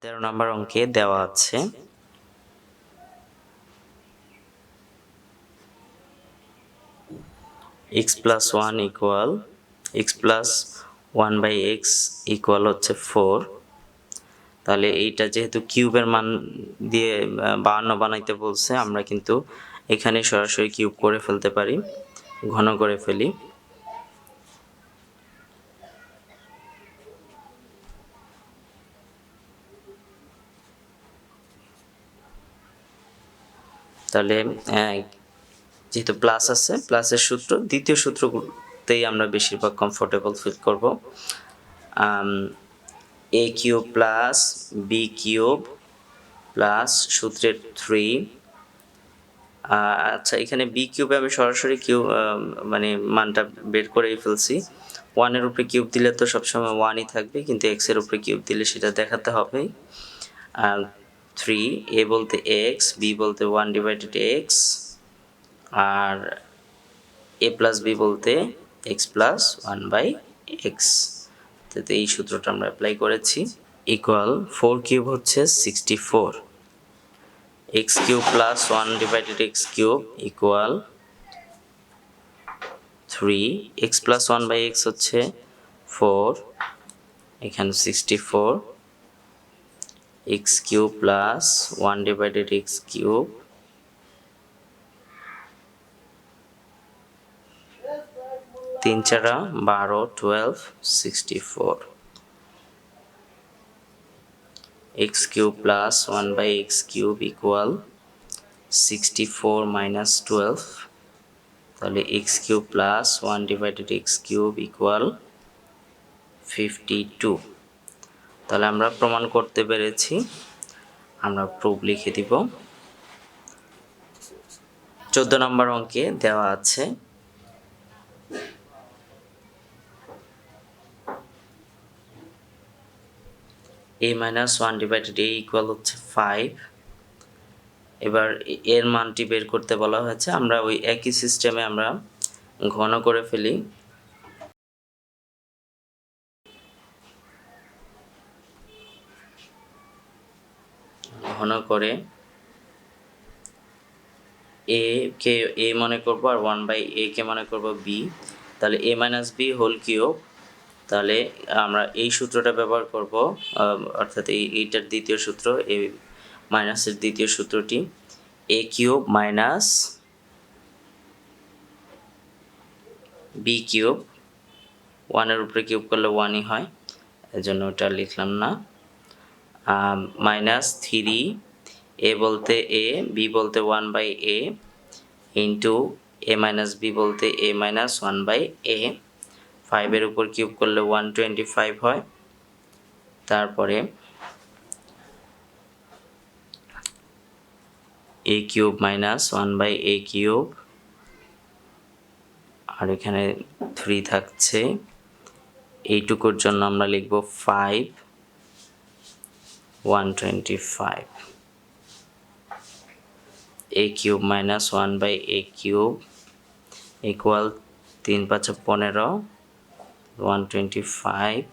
13 নম্বর অঙ্কে দেওয়া আছে x plus 1 equal x plus 1 by x equal হচ্ছে 4। তাহলে এইটা যেহেতু কিউবের মান দিয়ে 52 বানাইতে বলছে, আমরা কিন্তু এখানে সরাসরি কিউব করে ফেলতে পারি, ঘন করে ফেলি। তাহলে যেহেতু প্লাস আছে, প্লাসের সূত্র দ্বিতীয় সূত্রতেই আমরা বেশিরভাগ কমফোর্টেবল ফিল করব। A cube plus b cube plus সূত্রের 3। আচ্ছা, এখানে বি কিউবে আমি সরাসরি কিউব মানে মানটা বের করেই ফেলছি। 1-এর উপরে কিউব দিলে তো সবসময় 1ই থাকবে, কিন্তু x এর উপরে কিউব দিলে সেটা দেখাতে হবে। 3 a বলতে x, b বলতে 1 ডিভাইডেড x, আর a প্লাস b বলতে x প্লাস 1 বাই x। তো এই সূত্রটা আমরা অ্যাপ্লাই করেছি। ইকুয়াল 4 কিউব হচ্ছে 64, x cube plus 1 divided x cube equal 3, x plus 1 by x হচ্ছে 4, এখানে 64, x cube plus 1 divided x cube 3 4 12 12 64, x cube plus 1 by x cube equal 64 minus 12, তাহলে x cube plus 1 divided x cube equal 52। তাহলে আমরা প্রমাণ করতে পেরেছি। আমরা proof লিখে দিব। 14 নম্বর অঙ্কে দেওয়া আছে a minus 1 divided a equal হচ্ছে 5। এবার এর মানটি বের করতে বলা হয়েছে। আমরা ওই একই সিস্টেমে আমরা ঘন করে ফেলি। ঘন করে a কে a মনে করব আর 1 বাই a কে মনে করব b। তাহলে a minus b whole cube. তাহলে আমরা এই সূত্রটা ব্যবহার করব, অর্থাৎ এইটার দ্বিতীয় সূত্র, a মাইনাসের দ্বিতীয় সূত্রটি a cube minus b cube. 1-এর উপরে কিউব করলে 1ই হয়, এজন্য ওটা লিখলাম না। মাইনাস 3 a বলতে a, b বলতে 1 by a into a minus b বলতে a মাইনাস 1 বাই a। 5-এর উপর কিউব করলে 125 হয়। তারপরে a cube minus 1 by a cube, আর এখানে 3 থাকছে। এইটুকুর জন্য আমরা লিখব 5 125। a cube minus 1 by a cube equal 3 5 15 125।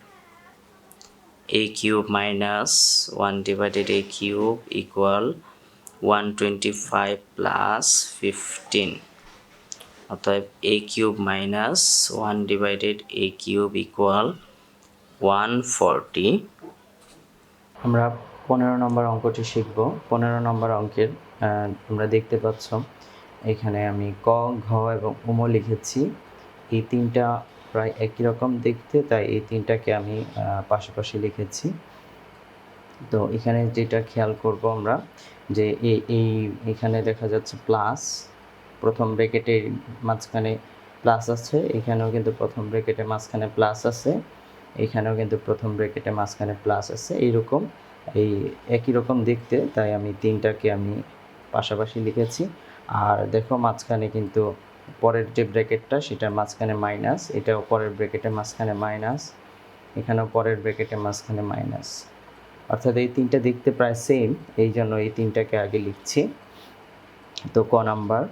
a cube minus 1 divided a cube equal 125 plus 15। অতএব a cube minus 1 divided a cube equal 140। আমরা 15 নম্বর অঙ্কটি শিখব। 15 নম্বর অঙ্কের তোমরা দেখতে পাচ্ছ এখানে আমি ক, ঘ এবং উম লিখেছি। এই তিনটা প্রায় একই রকম দেখতে, তাই এই তিনটাকে আমি পাশাপাশি লিখেছি। তো এখানে যেটা খেয়াল করব আমরা যে এখানে দেখা যাচ্ছে প্লাস, প্রথম ব্র্যাকেটের মাঝখানে প্লাস আছে, এখানেও কিন্তু প্রথম ব্র্যাকেটের মাঝখানে প্লাস আছে, এখানেও কিন্তু প্রথম ব্র্যাকেটের মাঝখানে প্লাস আছে। এইরকম এই একই রকম দেখতে, তাই আমি তিনটাকে আমি পাশাপাশি লিখেছি। আর দেখো মাঝখানে কিন্তু পরের যে ব্র্যাকেটটা সেটার মাঝখানে মাইনাস, এটাও পরের ব্র্যাকেটের মাঝখানে মাইনাস, এখানেও পরের ব্র্যাকেটের মাঝখানে মাইনাস। অর্থাৎ এই তিনটা দেখতে প্রায় সেম, এই জন্য এই তিনটাকে আগে লিখছি। তো ক number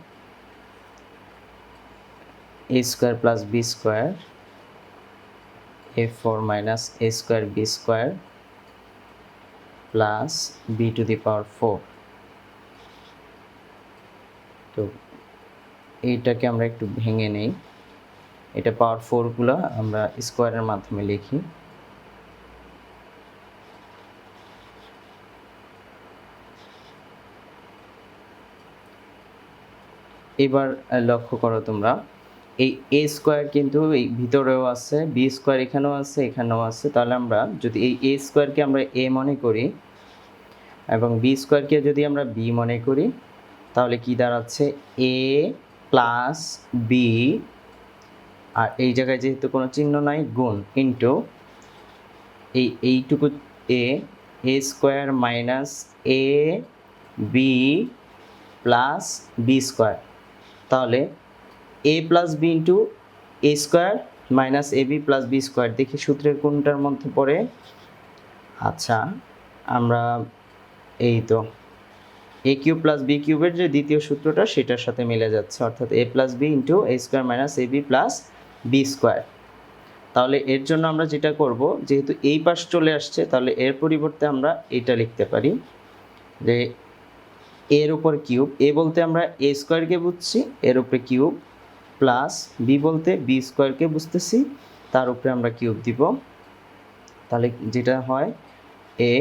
a square plus b square a4 minus a square b square plus b to the power 4। তো এইটাকে আমরা একটু ভেঙে নেই, এটা পাওয়ার 4গুলো আমরা স্কোয়ারের মাধ্যমে লিখি। এবার লক্ষ্য করো তোমরা, এই এ স্কোয়ার কিন্তু এই ভিতরেও আছে, বি স্কোয়ার এখানেও আছে, এখানেও আছে। তাহলে আমরা যদি এই এ স্কোয়ারকে আমরা এ মনে করি এবং বি স্কোয়ারকে যদি আমরা বি মনে করি, তাহলে কি দাঁড়াচ্ছে? এ প্লাস বি, আর এই জায়গায় যেহেতু কোনো চিহ্ন নাই, গুণ ইন্টু এইটুকু এ স্কোয়ার মাইনাস এ বি প্লাস বি স্কোয়ার। তাহলে এ plus b into a square minus A b plus b square, দেখি সূত্রের কোনটার মধ্যে পড়ে। আচ্ছা, আমরা এই তো এ কিউব প্লাস বি কিউবের যে দ্বিতীয় সূত্রটা সেটার সাথে মিলে যাচ্ছে, অর্থাৎ এ plus b into a square minus A b plus b square. তাহলে এর জন্য আমরা যেটা করব, যেহেতু এই পাশ চলে আসছে, তাহলে এর পরিবর্তে আমরা এটা লিখতে পারি যে এর উপর কিউব, এ বলতে আমরা এ স্কোয়ারকে বুঝছি, এর উপরে কিউব, প্লাস বি বলতে বি স্কোয়ারকে বুঝতেছি, তার উপরে আমরা কিউব দিব। তাহলে যেটা হয়, এ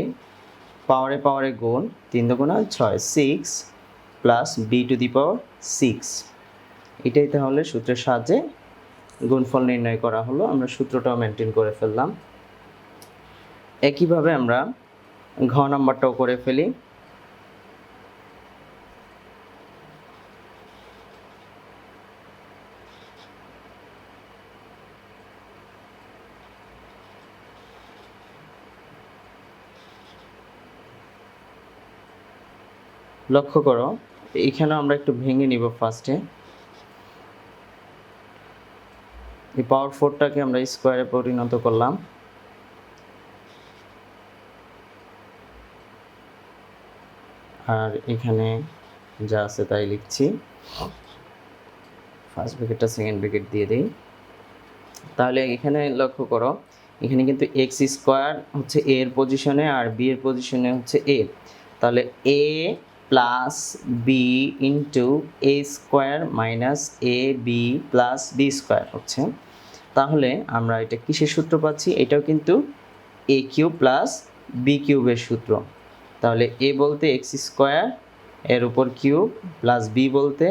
পাওয়ারে পাওয়ারে গুণ, 3 দুগুণা 6, 6 plus b to the power 6। এটাই তাহলে সূত্রের সাহায্যে গুণফল নির্ণয় করা হলো। আমরা সূত্রটাও মেনটেন করে ফেললাম। একইভাবে আমরা ঘ নাম্বারটাও করে ফেলি। লক্ষ্য করো, এখানে আমরা একটু ভেঙে নিব ফার্স্টে। এই পাওয়ার 4টাকে আমরা স্কোয়ারে পরিণত করলাম, আর এখানে যা আছে তাই লিখছি। ফার্স্ট ব্র্যাকেটটা সেকেন্ড ব্র্যাকেট দিয়ে দিই। তাহলে এখানে লক্ষ্য করো, এখানে কিন্তু এক্স স্কোয়ার হচ্ছে এ এর পজিশনে আর বি এর পজিশনে হচ্ছে এ। তাহলে এ plus b into a square minus A b plus b square হচ্ছে। তাহলে আমরা এটা কিসের সূত্র পাচ্ছি? এটাও কিন্তু এ কিউব প্লাস বি কিউবের সূত্র। তাহলে এ বলতে এক্স স্কোয়ার এর উপর কিউব, প্লাস বি বলতে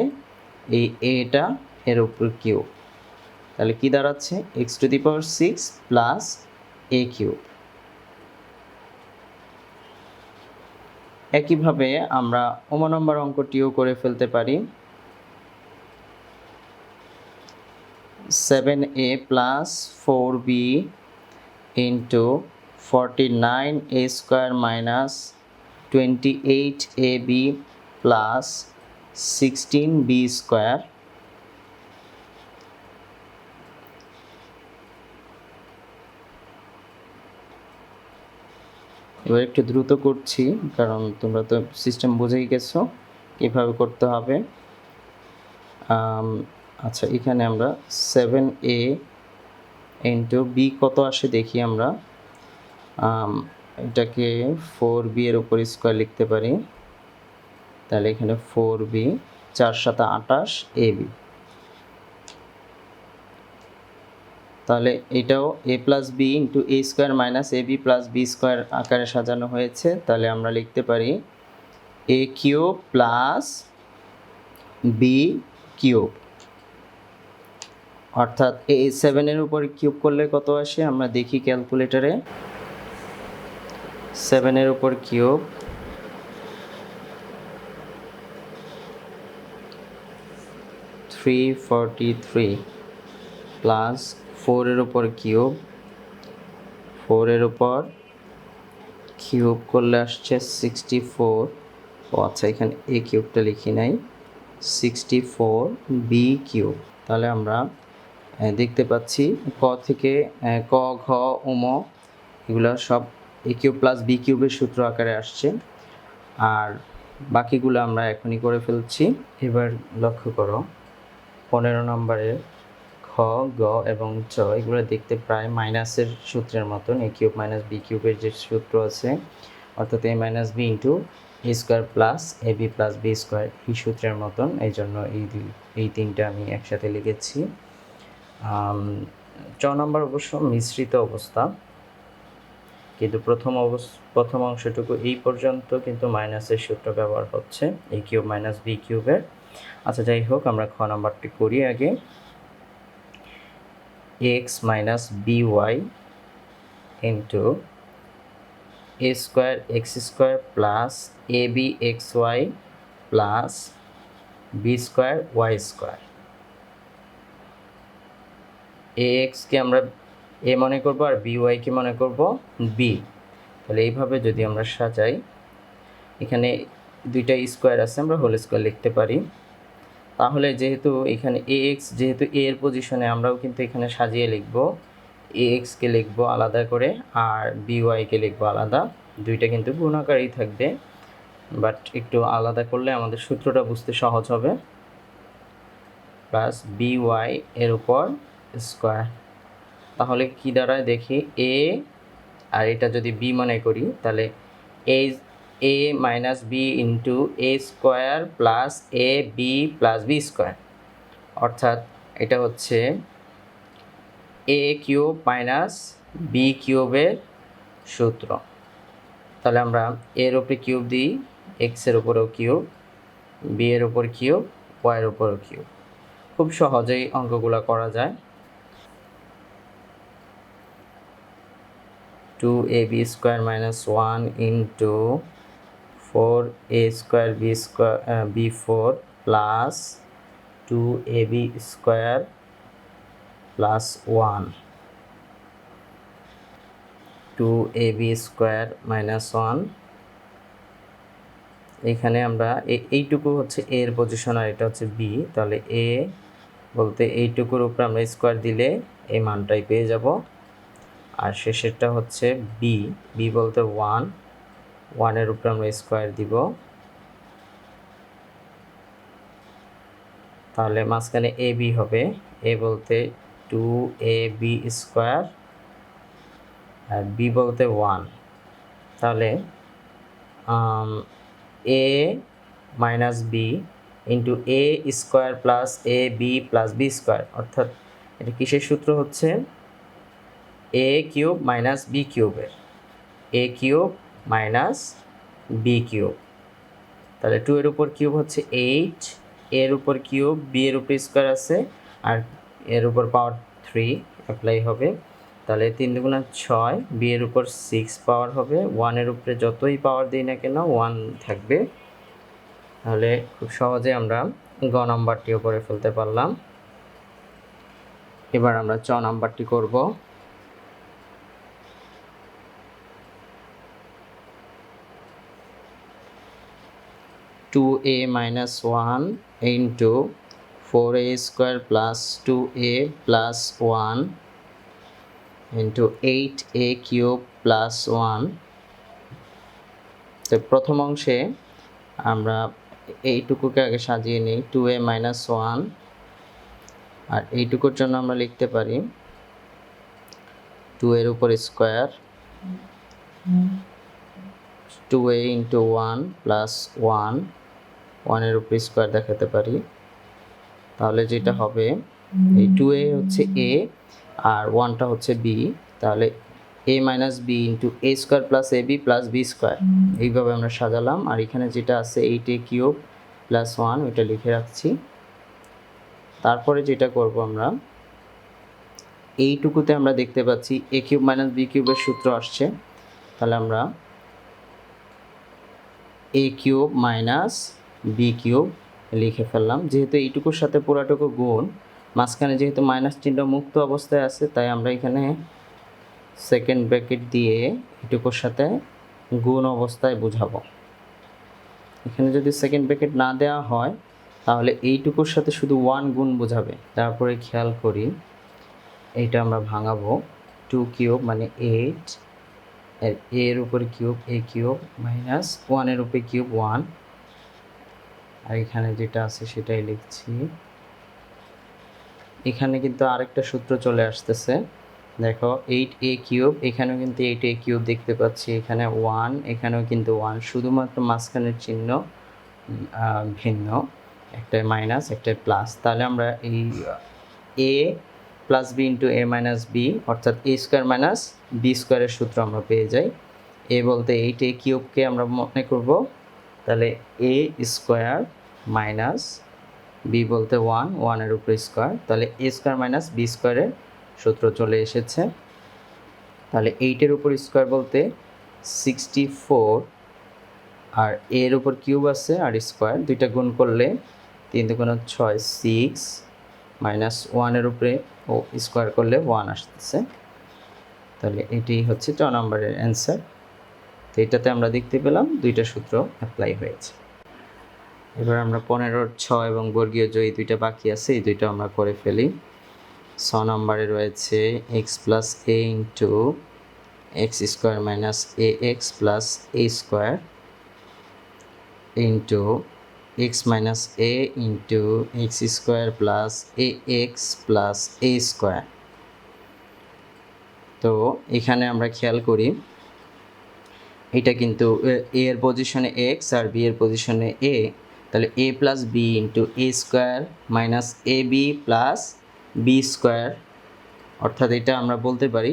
এই এটা এর উপর কিউব। তাহলে কি দাঁড়াচ্ছে? X two the power 6 plus A cube. একইভাবে আমরা নম্বর অঙ্কটিও করে ফেলতে পারি। 7a plus 4b into 49a square minus 28ab plus 16b square. এবার একটু দ্রুত করছি, কারণ তোমরা তো সিস্টেম বুঝেই গেছো কীভাবে করতে হবে। আচ্ছা, এখানে আমরা 7a ইন্টু বি কত আসে দেখি আমরা। এটাকে 4b এর উপর স্কোয়ার লিখতে পারি। তাহলে এখানে 4b, 4 7 28 ab। তাহলে এটাও এ plus b into a square minus A b plus b square আকারে সাজানো হয়েছে। তাহলে আমরা লিখতে পারি এ কিউব প্লাস বি কিউব, অর্থাৎ এ 7-এর উপর কিউব করলে কত আসে আমরা দেখি ক্যালকুলেটরে। 7-এর উপর কিউব, 343 প্লাস 4-এর উপর কিউব, 4-এর উপর কিউব করলে আসছে 64। ও আচ্ছা, এখানে এ কিউবটা লিখি নাই, 64 বি কিউব। তাহলে আমরা দেখতে পাচ্ছি ক থেকে ক, ঘ, উম এগুলো সব এ কিউব প্লাস বি কিউবের সূত্র আকারে আসছে, আর বাকিগুলো আমরা এখনই করে ফেলছি। এবার লক্ষ্য করো, 15 নম্বরের খ, গ এবং চ এগুলো দেখতে প্রায় মাইনাসের সূত্রের মতন, এ কিউব মাইনাস বি কিউবের যে সূত্র আছে, অর্থাৎ a minus b into a square plus a b plus b square এই সূত্রের মতন, এই জন্য এই তিনটা আমি একসাথে লিখেছি। চ নম্বর অবশ্য মিশ্রিত অবস্থা, কিন্তু প্রথম অংশটুকু এই পর্যন্ত কিন্তু মাইনাসের সূত্র ব্যবহার হচ্ছে, এ কিউব মাইনাস বি কিউবের। আচ্ছা যাই হোক, আমরা খ নাম্বারটি করি আগে। X minus b y into a square x square plus a b x y plus b square y square. A এক্সকে আমরা এ মনে করব আর বি ওয়াইকে মনে করব বি। তাহলে এইভাবে যদি আমরা সাজাই, এখানে দুইটা স্কোয়ার আছে, আমরা হোল স্কোয়ার লিখতে পারি। তাহলে যেহেতু এখানে এ এক্স যেহেতু এ এর পজিশনে, আমরাও কিন্তু এখানে সাজিয়ে লিখব, এ এক্সকে লিখব আলাদা করে আর বি ওয়াইকে লিখব আলাদা, দুইটা কিন্তু গুণাকারই থাকবে, বাট একটু আলাদা করলে আমাদের সূত্রটা বুঝতে সহজ হবে। প্লাস বি ওয়াই এর উপর স্কোয়ার। তাহলে কি দাঁড়ায় দেখি, এ আর এটা যদি বি মনে করি, তাহলে এ minus b into a square plus a b plus b square, অর্থাৎ এটা হচ্ছে এ কিউব মাইনাস বি কিউবের সূত্র। তাহলে আমরা এর উপরে কিউব দিই, এক্সের উপরেও কিউব, বি এর উপর কিউব, ওয়াইয়ের উপরেও কিউব। খুব সহজেই অঙ্কগুলো করা যায়। 2ab square minus 1 into 4a square b 4 plus 2ab square plus 1, 2ab square minus 1। এখানে আমরা এইটুকু হচ্ছে এ এর পজিশন আর এটা হচ্ছে বি, তাহলে এ বলতে এইটুকুর উপরে আমরা স্কোয়ার দিলে এই মানটাই পেয়ে যাব। আর শেষেরটা হচ্ছে বি, বি বলতে 1, 1-এর উপরে আমরা স্কোয়ার দিব, তাহলে মাঝখানে এ বি হবে, এ বলতে 2ab স্কোয়ার আর বি বলতে 1, তাহলে এ minus b into a square plus a b plus b square, অর্থাৎ এটা কিসের সূত্র হচ্ছে, এ কিউব মাইনাস বি কিউবের, এ কিউব মাইনাস বি কিউব। তাহলে 2 এর উপর কিউব হচ্ছে 8, এর উপর কিউব, বি এর উপর স্কোয়ার আছে আর এর উপর পাওয়ার 3 অ্যাপ্লাই হবে, তাহলে 3 দুগুণা 6, বি এর উপর 6 পাওয়ার হবে, 1-এর উপরে যতই পাওয়ার দিই না কেন 1 থাকবে। তাহলে খুব সহজে আমরা গ নাম্বারটিও করে ফেলতে পারলাম। এবার আমরা চ নাম্বারটি করব। Two a minus 1 into 4a square plus 2a plus 1 into 8a cube plus 1। তো প্রথম অংশে আমরা এইটুকুকে আগে সাজিয়ে নিই, 2a মাইনাস 1, আর এইটুকুর জন্য আমরা লিখতে পারি 2 এর উপর স্কোয়ার, 2a ইন্টু 1 প্লাস 1, 1-এর উপর স্কোয়ার দেখাতে পারি। তাহলে যেটা হবে, এই 2a হচ্ছে a আর 1টা হচ্ছে b, তাহলে a minus b into a square plus a b plus b square, এইভাবে আমরা সাজালাম। আর এখানে যেটা আছে 8a কিউব প্লাস 1, ওইটা লিখে রাখছি। তারপরে যেটা করব, আমরা এইটুকুতে আমরা দেখতে পাচ্ছি এ কিউব মাইনাস বি কিউবের সূত্র আসছে, তাহলে আমরা এ কিউব মাইনাস বি কিউব লিখে ফেললাম। যেহেতু এইটুকুর সাথে পুরাটুকু গুণ, মাঝখানে যেহেতু মাইনাস চিহ্ন মুক্ত অবস্থায় আছে, তাই আমরা এখানে সেকেন্ড ব্র্যাকেট দিয়ে এইটুকুর সাথে গুণ অবস্থায় বুঝাবো। এখানে যদি সেকেন্ড ব্র্যাকেট না দেওয়া হয়, তাহলে এইটুকুর সাথে শুধু 1 গুণ বোঝাবে। তারপরে খেয়াল করি, এইটা আমরা ভাঙাবো, 2 কিউব মানে 8, এর উপর কিউব এ কিউব মাইনাস 1-এর উপরে কিউব 1, আর এখানে যেটা আছে সেটাই লিখছি। এখানে কিন্তু আরেকটা সূত্র চলে আসতেছে, দেখো 8a³ এখানেও কিন্তু 8a³ দেখতে পাচ্ছি, এখানে 1, এখানেও কিন্তু 1, শুধুমাত্র মাঝখানের চিহ্ন ভিন্ন, একটা মাইনাস একটা প্লাস। তাহলে আমরা এই a plus b into a minus b অর্থাৎ এ স্কোয়ার মাইনাস বি স্কোয়ারের সূত্র আমরা পেয়ে যাই। এ বলতে 8a³ আমরা মনে করব, তাহলে এ স্কোয়ার মাইনাস বি বলতে 1 এর উপরে স্কোয়ার, তাহলে এ স্কোয়ার মাইনাস বি স্কোয়ারের সূত্র চলে এসেছে। তাহলে 8-এর উপর স্কোয়ার বলতে 64, আর এর উপর কিউব আছে আর স্কোয়ার, দুইটা গুণ করলে 3 দুগুণ 6, 6 মাইনাস 1-এর উপরে ও স্কোয়ার করলে 1 আসতেছে। তাহলে এটি হচ্ছে 6 নম্বরের অ্যান্সার। তো এটাতে আমরা দেখতে পেলাম দুইটা সূত্র অ্যাপ্লাই হয়েছে। এবার আমরা 15-র 6 এবং বর্গীয় জ এই দুইটা বাকি আছে, এই দুইটা আমরা করে ফেলি। 6 নম্বরে রয়েছে এক্স প্লাস এ ইন্টু এক্স স্কোয়ার মাইনাস এ এক্স প্লাস এ স্কোয়ার ইন্টু এক্স মাইনাস এ ইন্টু এক্স স্কোয়ার প্লাস এ এক্স প্লাস এ স্কোয়ার। তো এখানে আমরা খেয়াল করি এটা কিন্তু এ এর পজিশনে এক্স আর বি এর পজিশনে এ, তাহলে এ plus b into a square minus A b plus b square, অর্থাৎ এটা আমরা বলতে পারি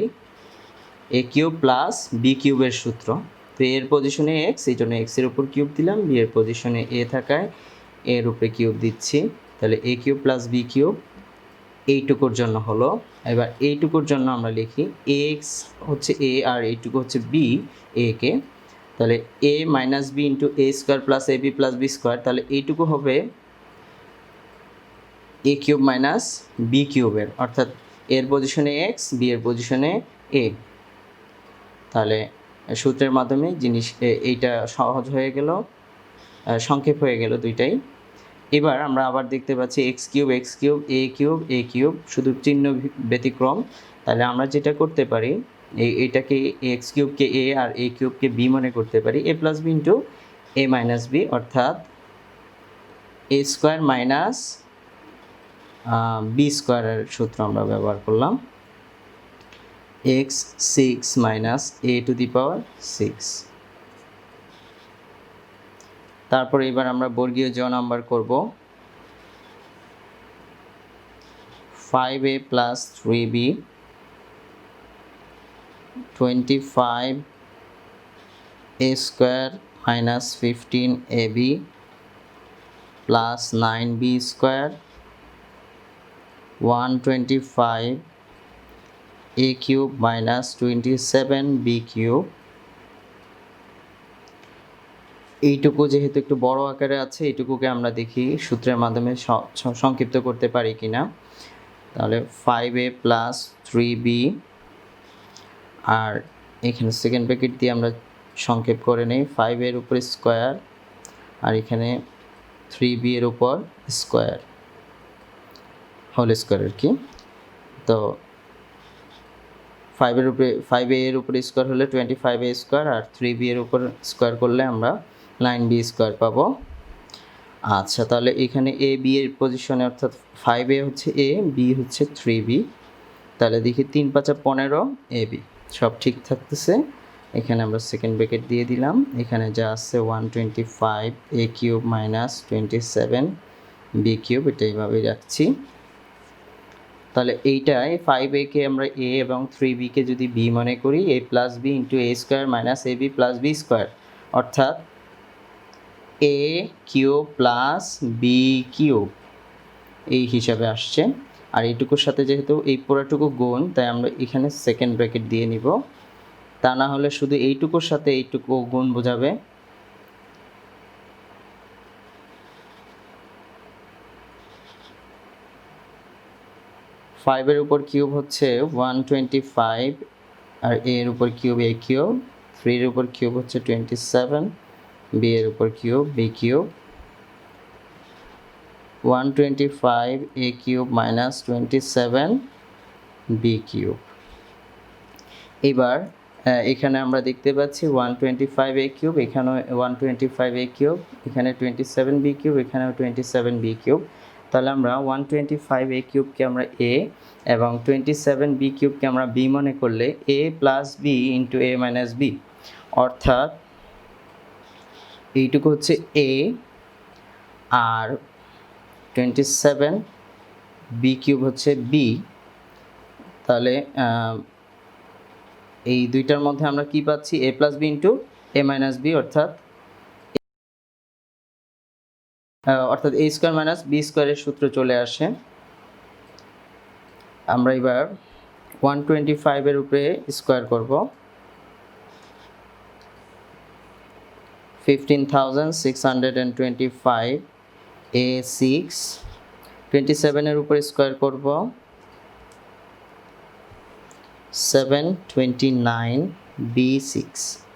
এ কিউব প্লাস বি কিউবের সূত্র। তো এর পজিশনে এক্স, এই জন্য এক্সের উপর কিউব দিলাম, বি এর পজিশনে এ থাকায় এর উপরে কিউব দিচ্ছি, তাহলে এ কিউব প্লাস বি কিউব এইটুকুর জন্য হলো। এবার এইটুকুর জন্য আমরা লিখি এক্স হচ্ছে এ আর এইটুকু হচ্ছে বি, এ কে, তাহলে এ minus b into a square plus a b plus b square, তাহলে এইটুকু হবে এ কিউব মাইনাস বি কিউবের, অর্থাৎ এর পজিশনে এক্স, বি এর পজিশনে এ। তাহলে সূত্রের মাধ্যমে জিনিস এইটা সহজ হয়ে গেল, সংক্ষেপ হয়ে গেল দুইটাই। এবার আমরা আবার দেখতে পাচ্ছি এক্স কিউব এ কিউব, শুধু চিহ্ন ব্যতিক্রম। তাহলে আমরা যেটা করতে পারি এইটাকে এক্স কিউবকে এ আর এ কিউবকে বি মনে করতে পারি, এ plus b into a minus b, অর্থাৎ এ স্কোয়ার মাইনাস বি স্কোয়ারের সূত্র আমরা ব্যবহার করলাম, x 6 minus a to the power 6। তারপর এবার আমরা বর্গীয় জ নাম্বার করব। 5a plus 3b 25 a square minus 15ab plus 9b square 125 a cube minus 27b cube. এইটুকু যেহেতু একটু বড় আকারে আছে, এইটুকুকে আমরা দেখি সূত্রের মাধ্যমে সংক্ষিপ্ত করতে পারি কিনা। তাহলে 5a প্লাস 3b, আর এখানে সেকেন্ড ব্র্যাকেট দিয়ে আমরা সংক্ষেপ করে নেই, 5 এর উপর স্কোয়ার আর এখানে 3b এর উপর স্কোয়ার, হোল স্কোয়ার আর কি। তো 5a এর উপর স্কোয়ার হলে 25a স্কোয়ার, আর 3b এর উপর স্কোয়ার করলে আমরা 9b স্কোয়ার পাবো। আচ্ছা, তাহলে এখানে এ বি এর পজিশনে, অর্থাৎ 5a হচ্ছে এ, বি হচ্ছে 3b, তাহলে দেখি 3 5 15 এ বি, সব ঠিক থাকতেছে। এখানে আমরা সেকেন্ড ব্র্যাকেট দিয়ে দিলাম, এখানে যা আছে 125 এ কিউব মাইনাস 27 বি কিউব, এটা এইভাবেই রাখছি। তাহলে এইটাই 5a কে আমরা এ এবং 3b কে যদি বি মনে করি, এ plus b into a square minus A b plus b square, অর্থাৎ এ কিউব প্লাস বি কিউব এই হিসাবে আসছে। আর এইটুকুর সাথে যেহেতু এই পুরোটুকু গুণ, তাই আমরা এখানে সেকেন্ড ব্র্যাকেট দিয়ে নিব, তা না হলে শুধু এইটুকুর সাথে এইটুকু গুণ বোঝাবে। ফাইভের উপর কিউব হচ্ছে 125, আর এর উপর কিউব এ কিউব, 3 এর উপর কিউব হচ্ছে 27, বি এর উপর কিউব বি কিউব, 125 এ কিউব মাইনাস 27 বি কিউব। এবার এখানে আমরা দেখতে পাচ্ছি 125 এ কিউব, এখানেও 125 এ কিউব, এখানে 27 বি কিউব, এখানেও 27 বি কিউব। তাহলে আমরা 125 এ কিউবকে আমরা এ এবং 27 বি কিউবকে আমরা বি মনে করলে এ plus b into a minus b, অর্থাৎ এইটুকু হচ্ছে এ আর 27 বি কিউব হচ্ছে বি। তাহলে এই দুইটার মধ্যে আমরা কি পাচ্ছি, এ plus b into a minus b, অর্থাৎ এ স্কোয়ার মাইনাস বি স্কোয়ারের সূত্র চলে আসে। আমরা এবার 125 এর উপরে স্কোয়ার করব, 15,625 এ 6, 27 এর উপরে স্কোয়ার করব 729 বি 6।